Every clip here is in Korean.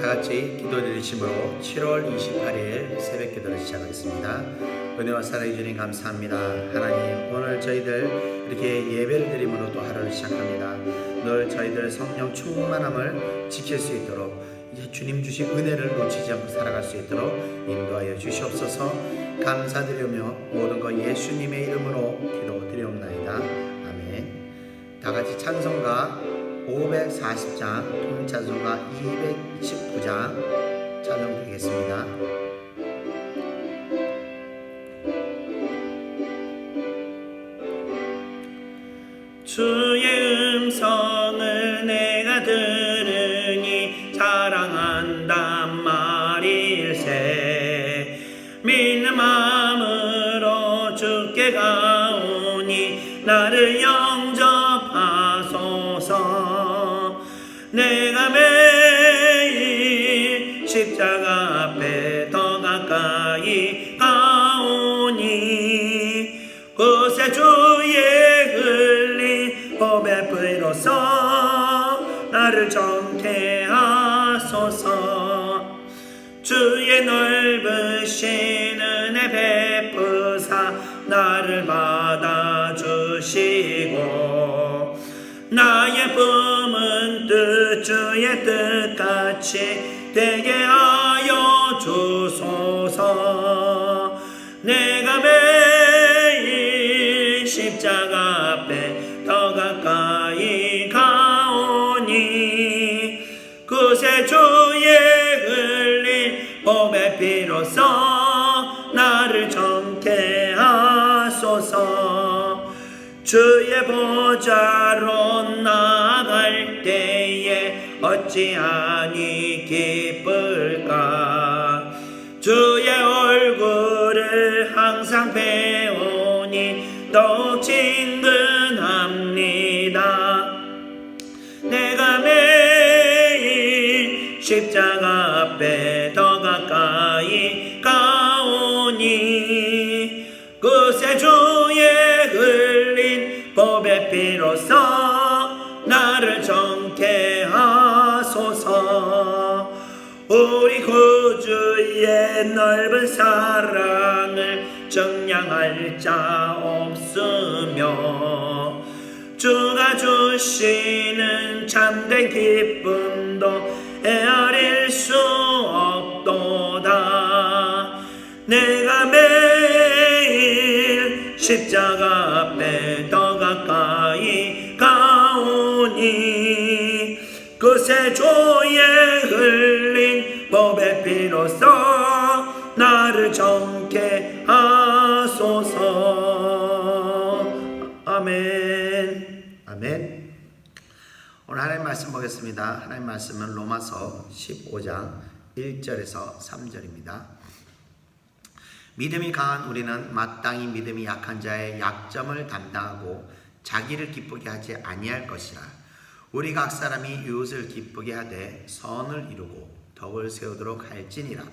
같이 기도드리심으로 7월 28일 새벽 기도를 시작하겠습니다. 은혜와 사랑해 주님 감사합니다. 하나님, 오늘 저희들 이렇게 예배를 드림으로 또 하루를 시작합니다. 늘 저희들 성령 충만함을 지킬 수 있도록 이제 주님 주신 은혜를 놓치지 않고 살아갈 수 있도록 인도하여 주시옵소서. 감사드리며 모든 것 예수님의 이름으로 기도드리옵나이다. 아멘. 다 같이 찬송가 540장, 통일찬송가 219장 찬송드리겠습니다. 주의 음성을 내가 들으니 자랑한단 말일세. 믿는 마음으로 주께 가오니 나를 영접하소서. 내가 매일 십자가 앞에 더 가까이 가오니 그새 주의 흘린 법의 불로서 나를 정케 하소서. 주의 넓으신 은혜 베푸사 나를 받아주시고 나의 품은 뜻 주의 뜻같이 되게 하여 주소서. 내가 매일 십자가 앞에 더 가까이 가오니 그새 주의 흘린 복의 피로써 나를 정케 하소서. 주의 보좌로 나아갈 때에 어찌하니 기쁠까. 주의 얼굴을 항상 배우니 더욱 친근합니다. 내가 매일 십자가 앞에 더 가까이 가오니 그새 주의 흘린 법의 피로써 나를 정케 하소서. 우리 구주의 넓은 사랑을 정량할 자 없으며 주가 주시는 참된 기쁨도 헤아릴 수 없도다. 내가 매일 십자가 앞에 더 가까이 가오니 그새 주의 흘린 법의 피로써 나를 정케 하소서. 아멘. 아멘. 오늘 하나님 말씀 보겠습니다. 하나님 말씀은 로마서 15장 1절에서 3절입니다. 믿음이 강한 우리는 마땅히 믿음이 약한 자의 약점을 담당하고 자기를 기쁘게 하지 아니할 것이라. 우리 각 사람이 이웃을 기쁘게 하되 선을 이루고 덕을 세우도록 할지니라.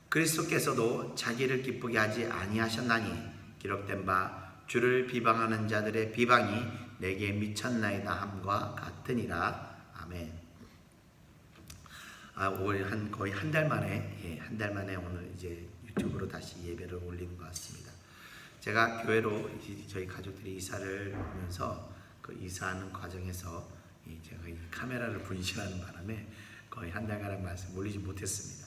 그리스도께서도 자기를 기쁘게 하지 아니하셨나니 기록된 바 주를 비방하는 자들의 비방이 내게 미쳤나이다 함과 같으니라. 아멘. 올 거의 한 달 만에 오늘 이제 유튜브로 다시 예배를 올리는 것 같습니다. 제가 교회로 저희 가족들이 이사를 오면서 그 이사하는 과정에서 제가 이 카메라를 분실하는 바람에 거의 한 달가량 말씀 올리지 못했습니다.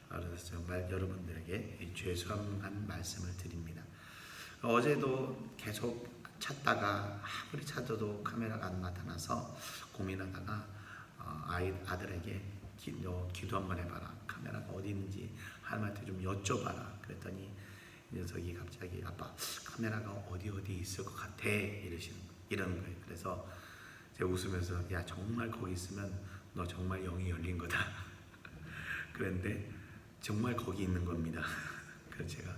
그래서 정말 여러분들에게 죄송한 말씀을 드립니다. 어제도 계속 찾다가 아무리 찾아도 카메라가 안 나타나서 고민하다가 아들에게 기도 한번 해봐라. 카메라가 어디 있는지 하나님한테 좀 여쭤봐라. 그랬더니 이 녀석이 갑자기 아빠 카메라가 어디 있을 것 같아 이러는 거예요. 그래서 제가 웃으면서 야 정말 거기 있으면 너 정말 영이 열린 거다. 그런데 정말 거기 있는 겁니다. 그래서 제가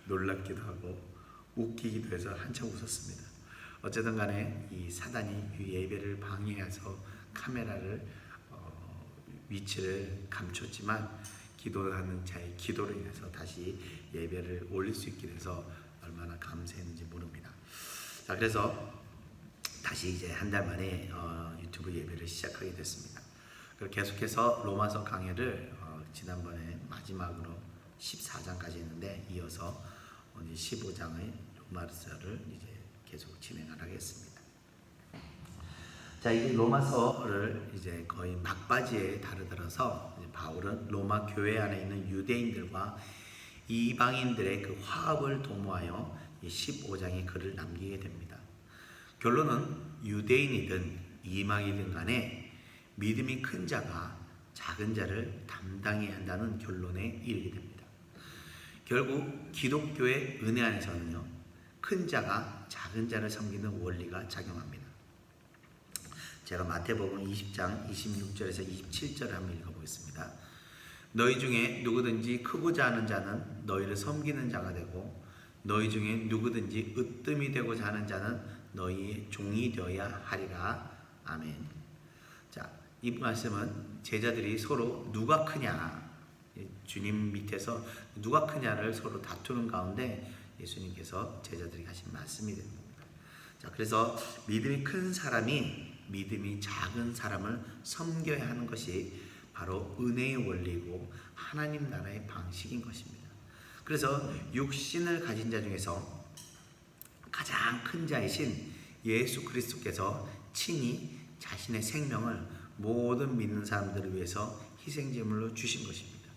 놀랍기도 하고 웃기기도 해서 한참 웃었습니다. 어쨌든 간에 이 사단이 이 예배를 방해해서 카메라를 위치를 감췄지만 기도하는 자의 기도로 인해서 다시 예배를 올릴 수 있게 돼서 얼마나 감사했는지 모릅니다. 자, 그래서 다시 이제 한 달 만에 유튜브 예배를 시작하게 됐습니다. 계속해서 로마서 강해를 지난번에 마지막으로 14장까지 했는데 이어서 오늘 15장의 로마서를 이제 계속 진행을 하겠습니다. 자, 이 로마서를 이제 거의 막바지에 다르들어서 바울은 로마 교회 안에 있는 유대인들과 이방인들의 그 화합을 도모하여 15장의 글을 남기게 됩니다. 결론은 유대인이든 이방이든 간에 믿음이 큰 자가 작은 자를 담당해야 한다는 결론에 이르게 됩니다. 결국 기독교의 은혜 안에서는요, 큰 자가 작은 자를 섬기는 원리가 작용합니다. 제가 마태복음 20장 26절에서 27절을 한번 읽어보겠습니다. 너희 중에 누구든지 크고자 하는 자는 너희를 섬기는 자가 되고 너희 중에 누구든지 으뜸이 되고자 하는 자는 너희의 종이 되어야 하리라. 아멘. 자, 이 말씀은 제자들이 서로 누가 크냐, 주님 밑에서 누가 크냐를 서로 다투는 가운데 예수님께서 제자들에게 하신 말씀이 됩니다. 자, 그래서 믿음이 큰 사람이 믿음이 작은 사람을 섬겨야 하는 것이 바로 은혜의 원리고 하나님 나라의 방식인 것입니다. 그래서 육신을 가진 자 중에서 가장 큰 자이신 예수 그리스도께서 친히 자신의 생명을 모든 믿는 사람들을 위해서 희생제물로 주신 것입니다.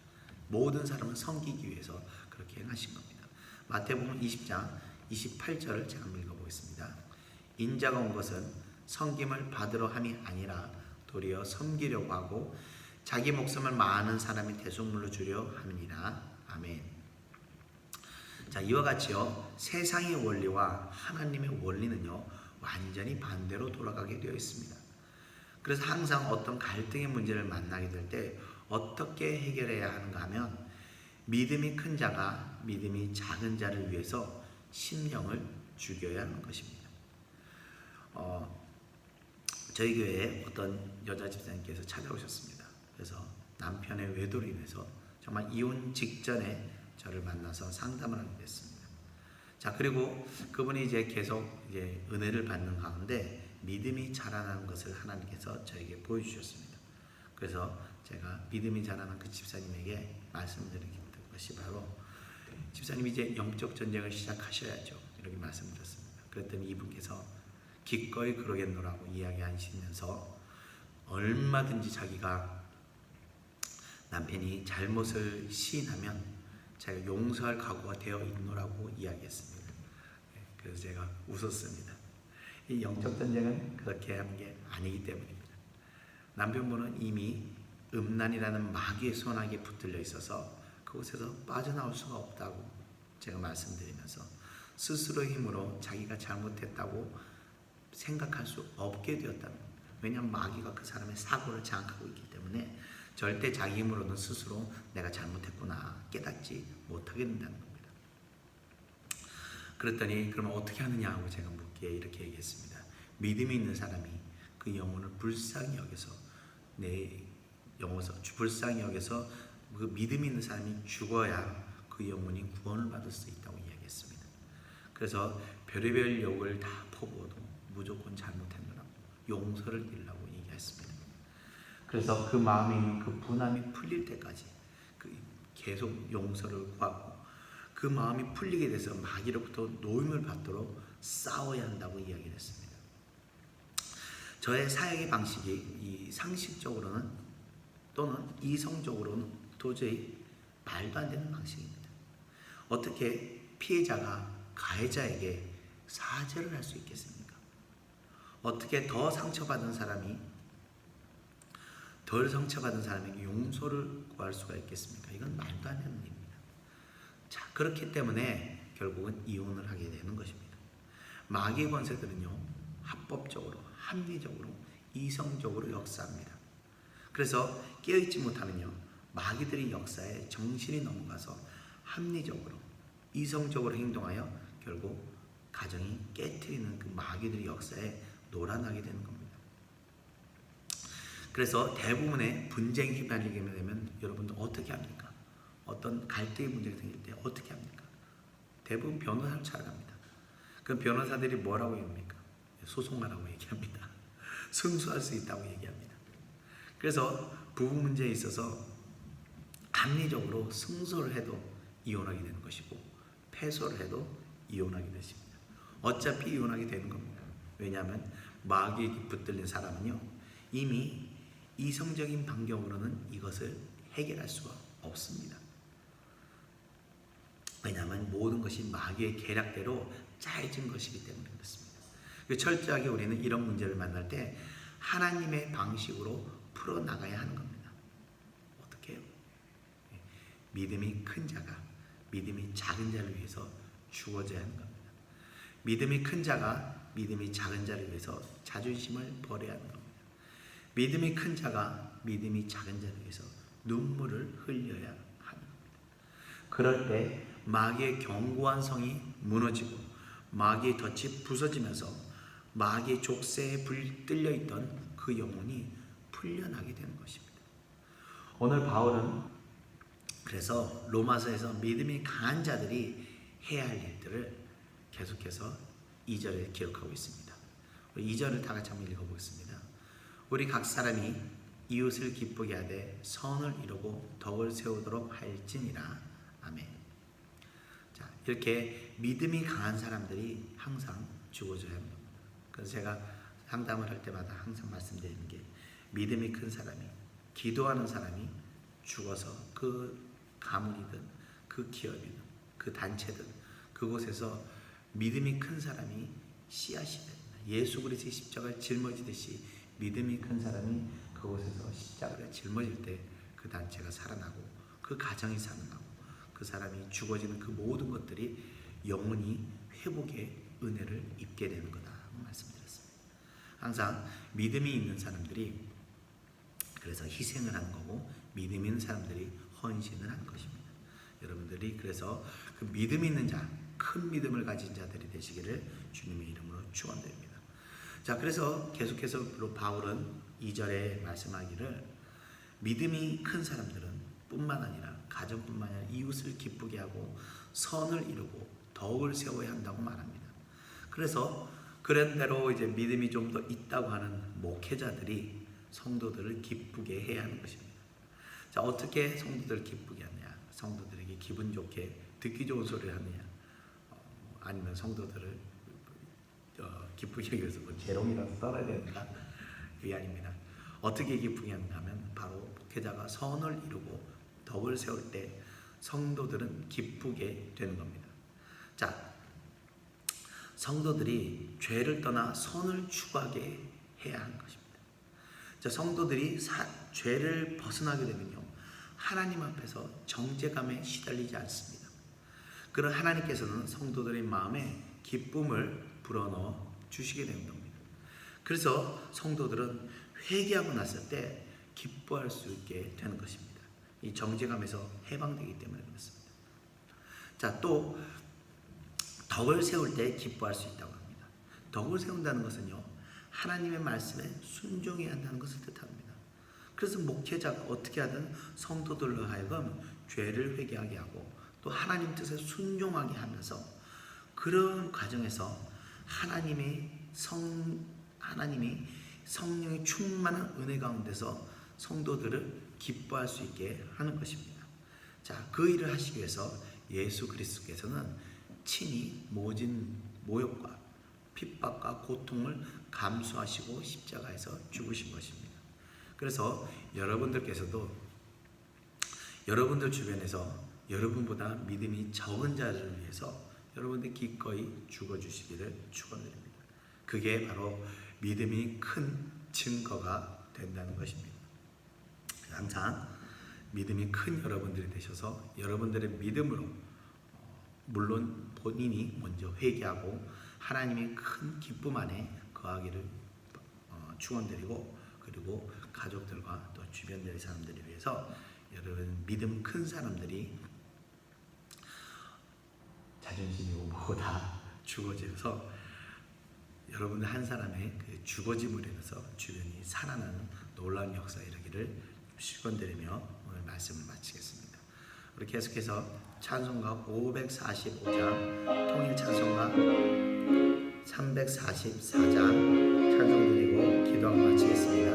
모든 사람을 섬기기 위해서 그렇게 행하신 겁니다. 마태복음 20장 28절을 제가 한번 읽어보겠습니다. 인자가 온 것은 섬김을 받으러 함이 아니라 도리어 섬기려고 하고 자기 목숨을 많은 사람이 대속물로 주려 함이니라. 아멘. 자, 이와 같이요, 세상의 원리와 하나님의 원리는요 완전히 반대로 돌아가게 되어 있습니다. 그래서 항상 어떤 갈등의 문제를 만나게 될 때 어떻게 해결해야 하는가 하면 믿음이 큰 자가 믿음이 작은 자를 위해서 심령을 죽여야 하는 것입니다. 저희 교회에 어떤 여자 집사님께서 찾아오셨습니다. 그래서 남편의 외도로 인해서 정말 이혼 직전에 저를 만나서 상담을 하게 됐습니다. 자, 그리고 그분이 이제 계속 이제 은혜를 받는 가운데 믿음이 자라나는 것을 하나님께서 저에게 보여주셨습니다. 그래서 제가 믿음이 자라는 그 집사님에게 말씀드린 것이 바로 집사님 이제 영적 전쟁을 시작하셔야죠, 이렇게 말씀드렸습니다. 그랬더니 이분께서 기꺼이 그러겠노라고 이야기하시면서 얼마든지 자기가 남편이 잘못을 시인하면 자기가 용서할 각오가 되어 있노라고 이야기했습니다. 그래서 제가 웃었습니다. 이 영적 전쟁은 그렇게 하는 게 아니기 때문입니다. 남편분은 이미 음란이라는 마귀의 손아귀에 붙들려 있어서 그곳에서 빠져나올 수가 없다고 제가 말씀드리면서 스스로의 힘으로 자기가 잘못했다고 생각할 수 없게 되었다는 겁니다. 왜냐하면 마귀가 그 사람의 사고를 장악하고 있기 때문에 절대 자기 힘으로는 스스로 내가 잘못했구나 깨닫지 못하게 된다는 겁니다. 그랬더니 그러면 어떻게 하느냐 하고 제가 묻기에 이렇게 얘기했습니다. 믿음이 있는 사람이 그 영혼을 불쌍히 여겨서 불쌍히 여겨서 그 믿음이 있는 사람이 죽어야 그 영혼이 구원을 받을 수 있다고 이야기했습니다. 그래서 별의별 욕을 다 퍼부어도 무조건 잘못했느라고 용서를 빌라고 얘기했습니다. 그래서 그 마음이 그 분함이 풀릴 때까지 계속 용서를 구하고 그 마음이 풀리게 돼서 마귀로부터 노임을 받도록 싸워야 한다고 이야기를 했습니다. 저의 사역의 방식이 이 상식적으로는 또는 이성적으로는 도저히 말도 안 되는 방식입니다. 어떻게 피해자가 가해자에게 사죄를 할 수 있겠습니까? 어떻게 덜 상처받은 사람에게 용서를 구할 수가 있겠습니까? 이건 말도 안 되는 일입니다. 자, 그렇기 때문에 결국은 이혼을 하게 되는 것입니다. 마귀의 권세들은요, 합법적으로, 합리적으로, 이성적으로 역사합니다. 그래서 깨어있지 못하면요, 마귀들의 역사에 정신이 넘어가서 합리적으로, 이성적으로 행동하여 결국 가정이 깨트리는 그 마귀들의 역사에 놀아나게 되는 겁니다. 그래서 대부분의 분쟁이 휘말리게 되면 여러분들 어떻게 합니까? 어떤 갈등의 문제가 생길 때 어떻게 합니까? 대부분 변호사를 찾아갑니다. 그럼 변호사들이 뭐라고 합니까? 소송하라고 얘기합니다. 승소할 수 있다고 얘기합니다. 그래서 부부 문제에 있어서 합리적으로 승소를 해도 이혼하게 되는 것이고 패소를 해도 이혼하게 되십니다. 어차피 이혼하게 되는 겁니다. 왜냐하면 마귀에 붙들린 사람은요, 이미 이성적인 반경으로는 이것을 해결할 수가 없습니다. 왜냐하면 모든 것이 마귀의 계략대로 짜여진 것이기 때문에 그렇습니다. 철저하게 우리는 이런 문제를 만날 때 하나님의 방식으로 풀어나가야 하는 겁니다. 어떻게 해요? 믿음이 큰 자가 믿음이 작은 자를 위해서 죽어져야 하는 겁니다. 믿음이 큰 자가 믿음이 작은 자를 위해서 자존심을 버려야 하는 겁니다. 믿음이 큰 자가 믿음이 작은 자를 위해서 눈물을 흘려야 하는 겁니다. 그럴 때 마귀의 견고한 성이 무너지고 마귀의 덫이 부서지면서 마귀의 족쇄에 불들려 있던 그 영혼이 풀려나게 되는 것입니다. 오늘 바울은 그래서 로마서에서 믿음이 강한 자들이 해야 할 일들을 계속해서 2절에 기록하고 있습니다. 2절을 다 같이 한번 읽어보겠습니다. 우리 각 사람이 이웃을 기쁘게 하되 선을 이루고 덕을 세우도록 할지니라. 아멘. 자, 이렇게 믿음이 강한 사람들이 항상 죽어져야 합니다. 그래서 제가 상담을 할 때마다 항상 말씀드리는 게 믿음이 큰 사람이, 기도하는 사람이 죽어서 그 가문이든 그 기업이든 그 단체든 그곳에서 믿음이 큰 사람이 씨앗이 됩니다. 예수 그리스도의 십자가를 짊어지듯이 믿음이 큰 사람이 그곳에서 십자가를 짊어질 때 그 단체가 살아나고 그 가정이 살아나고 그 사람이 죽어지는 그 모든 것들이 영원히 회복의 은혜를 입게 되는 거다 말씀드렸습니다. 항상 믿음이 있는 사람들이 그래서 희생을 하는 거고 믿음 있는 사람들이 헌신을 하는 것입니다. 여러분들이 그래서 그 믿음 있는 자, 큰 믿음을 가진 자들이 되시기를 주님의 이름으로 축원드립니다. 자, 그래서 계속해서 바울은 2절에 말씀하기를 믿음이 큰 사람들은 뿐만 아니라 가정뿐만 아니라 이웃을 기쁘게 하고 선을 이루고 덕을 세워야 한다고 말합니다. 그래서 그런 대로 이제 믿음이 좀 더 있다고 하는 목회자들이 성도들을 기쁘게 해야 하는 것입니다. 자, 어떻게 성도들을 기쁘게 하느냐? 성도들에게 기분 좋게 듣기 좋은 소리를 하느냐? 아니면 성도들을 기쁘게 하기 위해서 뭐 재롱이라도 떨어야 되는가? 그게 아닙니다. 어떻게 기쁘게 하느냐 하면 바로 목회자가 선을 이루고 덕을 세울 때 성도들은 기쁘게 되는 겁니다. 자, 성도들이 죄를 떠나 선을 추구하게 해야 하는 것입니다. 자, 성도들이 죄를 벗어나게 되면요, 하나님 앞에서 정죄감에 시달리지 않습니다. 그런 하나님께서는 성도들의 마음에 기쁨을 불어넣어 주시게 되는 겁니다. 그래서 성도들은 회개하고 났을 때 기뻐할 수 있게 되는 것입니다. 이 정죄감에서 해방되기 때문에 그렇습니다. 자, 또 덕을 세울 때 기뻐할 수 있다고 합니다. 덕을 세운다는 것은요, 하나님의 말씀에 순종해야 한다는 것을 뜻합니다. 그래서 목회자가 어떻게 하든 성도들로 하여금 죄를 회개하게 하고 또 하나님 뜻에 순종하게 하면서 그런 과정에서 하나님이 성령의 충만한 은혜 가운데서 성도들을 기뻐할 수 있게 하는 것입니다. 자, 그 일을 하시기 위해서 예수 그리스도께서는 친히 모진 모욕과 핍박과 고통을 감수하시고 십자가에서 죽으신 것입니다. 그래서 여러분들께서도 여러분들 주변에서 여러분보다 믿음이 적은 자를 위해서 여러분들 기꺼이 죽어주시기를 축원드립니다. 그게 바로 믿음이 큰 증거가 된다는 것입니다. 항상 믿음이 큰 여러분들이 되셔서 여러분들의 믿음으로 물론 본인이 먼저 회개하고 하나님의 큰 기쁨 안에 거하기를 축원드리고, 그리고 가족들과 또 주변의 사람들을 위해서 여러분 믿음 큰 사람들이 자존심이 오고 다 죽어져서 여러분들 한 사람의 그 죽어짐으로 인해서 주변이 살아나는 놀라운 역사 이르기를 축원드리며 오늘 말씀을 마치겠습니다. 우리 계속해서 찬송가 545장 통일 찬송가 344장 찬송 드리고 기도하고 마치겠습니다.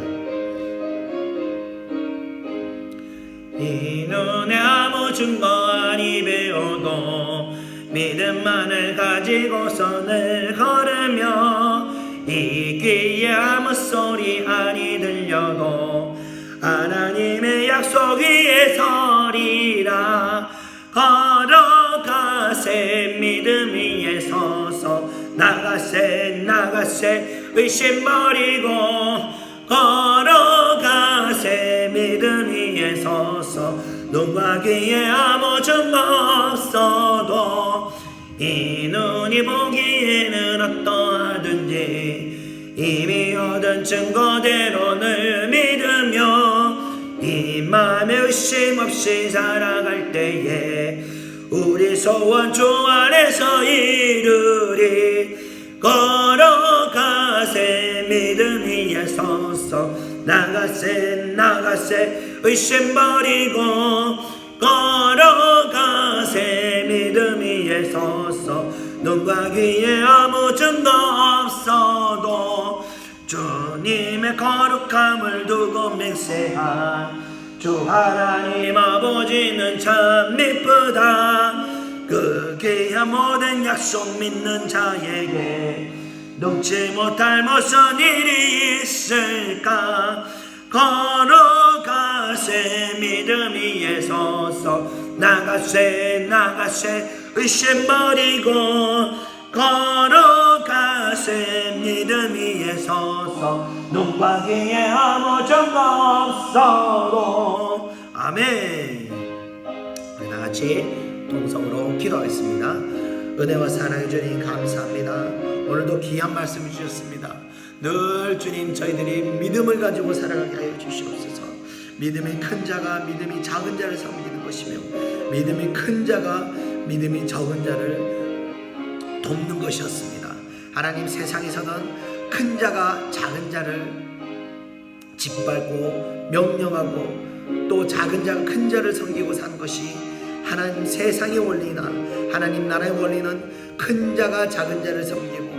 이 눈에 아무 증거 아니 배워도 믿음만을 가지고서 늘 걸으며 이 귀에 아무 소리 아니 들려도 하나님의 약속 위에 서리라. 걸어가세 믿음 위에 서서 나가세 나가세 의심 버리고 걸어가세 믿음 위에 서서 눈과 귀에 아무 증거 없어도 이 눈이 보기에는 어떠하든지 이미 얻은 증거대로 늘 믿으며 이 맘에 의심 없이 살아갈 때에 우리 소원 주 안에서 이루리. 걸어가세 믿음 위에 서서 나가세 나가세 의심 버리고 걸어가세 믿음 위에 서서 눈과 귀에 아무 증거 없어도 주님의 거룩함을 두고 맹세한 주 하나님 아버지는 참 미쁘다. 그 귀한 모든 약속 믿는 자에게 넘지 못할 무슨 일이 있을까. 걸어가세 믿음 위에 서서 나가세 나가세 의심 버리고 걸어가세 믿음 위에 서서 눈과 귀에 아무 증거 없어도. 아멘. 우리 다같이 동성으로 기도하겠습니다. 은혜와 사랑의 주님 감사합니다. 오늘도 귀한 말씀을 주셨습니다. 늘 주님 저희들이 믿음을 가지고 살아가게 하여 주시옵소서. 믿음이 큰 자가 믿음이 작은 자를 섬기는 것이며 믿음이 큰 자가 믿음이 적은 자를 돕는 것이었습니다. 하나님, 세상에서는 큰 자가 작은 자를 짓밟고 명령하고 또 작은 자가 큰 자를 섬기고 사는 것이 하나님 세상의 원리나 하나님 나라의 원리는 큰 자가 작은 자를 섬기고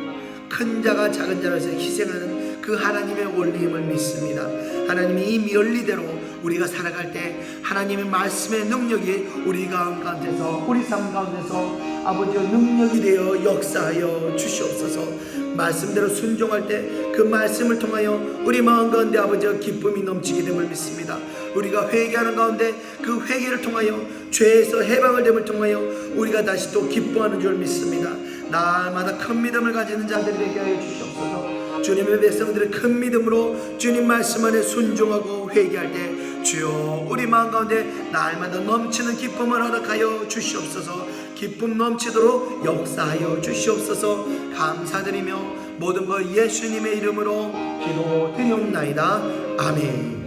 큰 자가 작은 자를 희생하는 그 하나님의 원리임을 믿습니다. 하나님이 이 원리대로 우리가 살아갈 때 하나님의 말씀의 능력이 우리 가운데서 우리 삶 가운데서 아버지의 능력이 되어 역사하여 주시옵소서. 말씀대로 순종할 때 그 말씀을 통하여 우리 마음 가운데 아버지의 기쁨이 넘치게 됨을 믿습니다. 우리가 회개하는 가운데 그 회개를 통하여 죄에서 해방을 됨을 통하여 우리가 다시 또 기뻐하는 줄 믿습니다. 날마다 큰 믿음을 가지는 자들이 되게 하여 주시옵소서. 주님의 백성들의 큰 믿음으로 주님 말씀 안에 순종하고 회개할 때 주여 우리 마음 가운데 날마다 넘치는 기쁨을 허락하여 주시옵소서. 기쁨 넘치도록 역사하여 주시옵소서. 감사드리며 모든 것 예수님의 이름으로 기도드리옵나이다. 아멘.